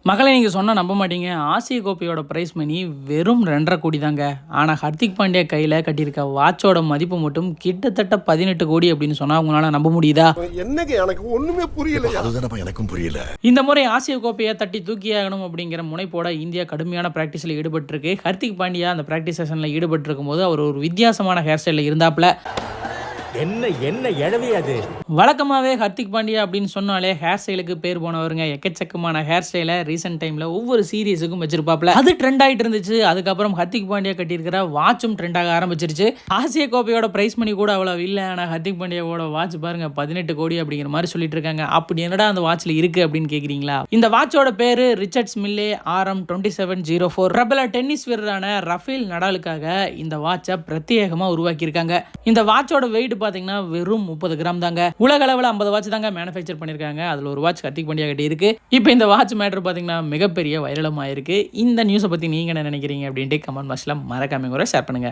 மக்களை நீங்கள் சொன்னால் நம்ப மாட்டீங்க. ஆசிய கோப்பையோட ப்ரைஸ் மணி வெறும் 2.5 கோடி தாங்க. ஆனால் ஹர்திக் பாண்டியா கையில் கட்டியிருக்க வாட்சோட மதிப்பு மட்டும் கிட்டத்தட்ட 18 கோடி அப்படின்னு சொன்னால் உங்களால நம்ப முடியுதா? என்னங்க எனக்கு ஒண்ணுமே புரியல. அதுதானப்பா எனக்கும் புரியல. இந்த முறை ஆசிய கோப்பையை தட்டி தூக்கியாகணும் அப்படிங்கிற முனைப்போட இந்தியா கடுமையான பிராக்டிஸில் ஈடுபட்டிருக்கு. ஹர்திக் பாண்டியா அந்த பிராக்டிஸ் செஷனில் ஈடுபட்டிருக்கும் போது அவர் ஒரு வித்தியாசமான ஹேர் ஸ்டைலில் இருந்தாப்புல. என்ன என்ன எழவி அது. வழக்கமாகவே ஹர்திக் பாண்டியா அப்படின்னு சொன்னாலே ஹேர் ஸ்டைலுக்கு பேர் போனவருங்க. எக்கச்சக்கமான ஹேர் ஸ்டைலை ரீசெண்ட் டைமில் ஒவ்வொரு சீரியஸுக்கும் வச்சிருப்பாப்ல. அது ட்ரெண்ட் ஆகிட்டு இருந்துச்சு. அதுக்கப்புறம் ஹர்திக் பாண்டியா கட்டியிருக்கிற வாட்சும் ட்ரெண்ட் ஆக ஆரம்பிச்சிருச்சு. ஆசிய கோப்பையோட பிரைஸ் மணி கூட அவ்வளோ இல்லை. ஆனால் ஹர்திக் பாண்டியாவோட வாட்ச் பாருங்க 18 கோடி அப்படிங்கிற மாதிரி சொல்லிட்டு இருக்காங்க. அப்படி என்னடா அந்த வாட்சில் இருக்கு அப்படின்னு கேட்குறீங்களா? இந்த வாட்சோட பேரு ரிச்சர்ட்ஸ் மில்லே RM2704. பிரபல டென்னிஸ் வீரரான ரஃபேல் நடாலுக்காக இந்த வாட்சை பிரத்யேகமாக உருவாக்கியிருக்காங்க. இந்த வாட்சோட வெயிட் பார்த்தீங்கன்னா வெறும் 30 கிராம் தாங்க. உலக அளவில் 50 வாட்ச் தாங்க மேனுஃபேக்சர் பண்ணியிருக்காங்க. அதில் ஒரு வாட்ச் ஹர்திக் பாண்டியா கிட்ட இருக்கு. இப்போ இந்த வாட்ச் மேட்டர் பார்த்தீங்கன்னா மிகப்பெரிய வைரலமாக இருக்கு. இந்த நியூஸை பற்றி நீங்கள் என்ன நினைக்கிறீங்க அப்படின்ட்டு கமெண்ட் பாக்ஸில் மறக்காம கூட ஷேர் பண்ணுங்க.